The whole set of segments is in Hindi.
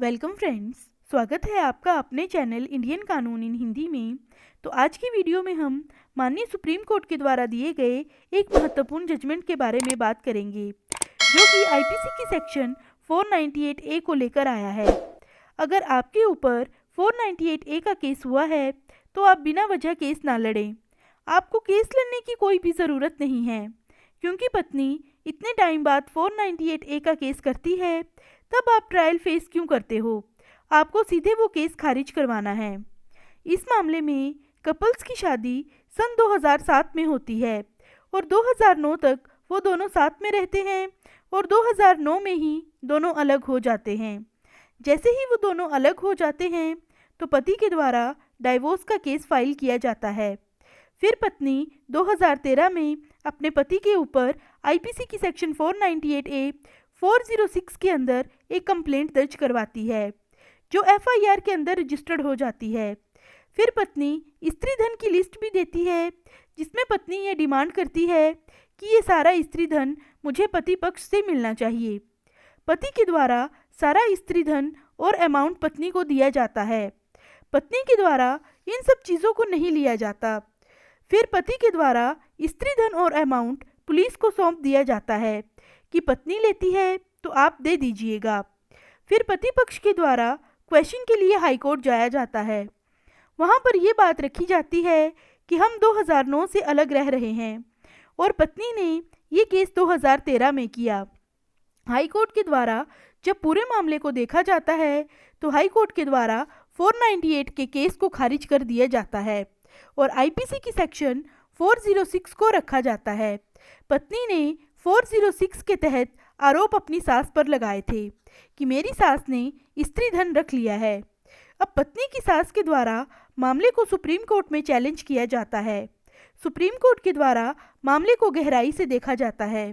वेलकम फ्रेंड्स, स्वागत है आपका अपने चैनल इंडियन कानून इन हिंदी में। तो आज की वीडियो में हम माननीय सुप्रीम कोर्ट के द्वारा दिए गए एक महत्वपूर्ण जजमेंट के बारे में बात करेंगे, जो कि आईपीसी की सेक्शन 498 ए को लेकर आया है। अगर आपके ऊपर 498 ए का केस हुआ है तो आप बिना वजह केस ना लड़ें। आपको केस लड़ने की कोई भी ज़रूरत नहीं है, क्योंकि पत्नी इतने टाइम बाद 498 ए का केस करती है, तब आप ट्रायल फेस क्यों करते हो? आपको सीधे वो केस खारिज करवाना है। इस मामले में कपल्स की शादी सन 2007 में होती है और 2009 तक वो दोनों साथ में रहते हैं और 2009 में ही दोनों अलग हो जाते हैं। जैसे ही वो दोनों अलग हो जाते हैं तो पति के द्वारा डाइवोर्स का केस फाइल किया जाता है। फिर पत्नी 2013 में अपने पति के ऊपर आईपीसी की सेक्शन 498 ए 406 के अंदर एक कंप्लेंट दर्ज करवाती है, जो एफआईआर के अंदर रजिस्टर्ड हो जाती है। फिर पत्नी स्त्री धन की लिस्ट भी देती है, जिसमें पत्नी ये डिमांड करती है कि ये सारा स्त्री धन मुझे पति पक्ष से मिलना चाहिए। पति के द्वारा सारा स्त्री धन और अमाउंट पत्नी को दिया जाता है। पत्नी के द्वारा इन सब चीज़ों को नहीं लिया जाता। फिर पति के द्वारा स्त्री धन और अमाउंट पुलिस को सौंप दिया जाता है कि पत्नी लेती है तो आप दे दीजिएगा। फिर पति पक्ष के द्वारा क्वेश्चन के लिए हाई कोर्ट जाया जाता है। वहाँ पर ये बात रखी जाती है कि हम 2009 से अलग रह रहे हैं और पत्नी ने ये केस 2013 में किया। हाई कोर्ट के द्वारा जब पूरे मामले को देखा जाता है तो हाई कोर्ट के द्वारा 498 के केस को खारिज कर दिया जाता है और आईपीसी की सेक्शन 406 को रखा जाता है। पत्नी ने 406 के तहत आरोप अपनी सास पर लगाए थे कि मेरी सास ने स्त्री धन रख लिया है। अब पत्नी की सास के द्वारा मामले को सुप्रीम कोर्ट में चैलेंज किया जाता है। सुप्रीम कोर्ट के द्वारा मामले को गहराई से देखा जाता है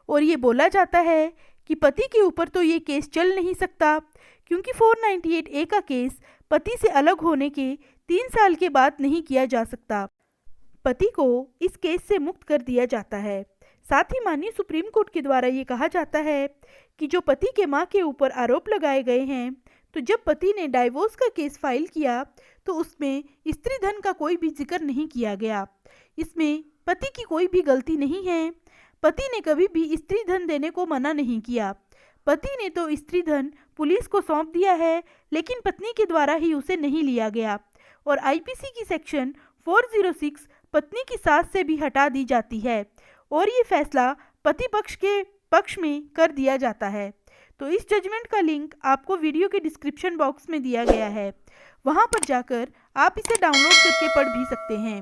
और ये बोला जाता है कि पति के ऊपर तो ये केस चल नहीं सकता, क्योंकि 498 ए का केस पति से अलग होने के 3 साल के बाद नहीं किया जा सकता। पति को इस केस से मुक्त कर दिया जाता है। साथ ही माननीय सुप्रीम कोर्ट के द्वारा ये कहा जाता है कि जो पति के मां के ऊपर आरोप लगाए गए हैं, तो जब पति ने डाइवोर्स का केस फाइल किया तो उसमें स्त्री धन का कोई भी जिक्र नहीं किया गया। इसमें पति की कोई भी गलती नहीं है। पति ने कभी भी स्त्री धन देने को मना नहीं किया। पति ने तो स्त्री धन पुलिस को सौंप दिया है, लेकिन पत्नी के द्वारा ही उसे नहीं लिया गया और आईपीसी की सेक्शन 406 पत्नी की सास से भी हटा दी जाती है और ये फैसला पति पक्ष के पक्ष में कर दिया जाता है। तो इस जजमेंट का लिंक आपको वीडियो के डिस्क्रिप्शन बॉक्स में दिया गया है, वहाँ पर जाकर आप इसे डाउनलोड करके पढ़ भी सकते हैं।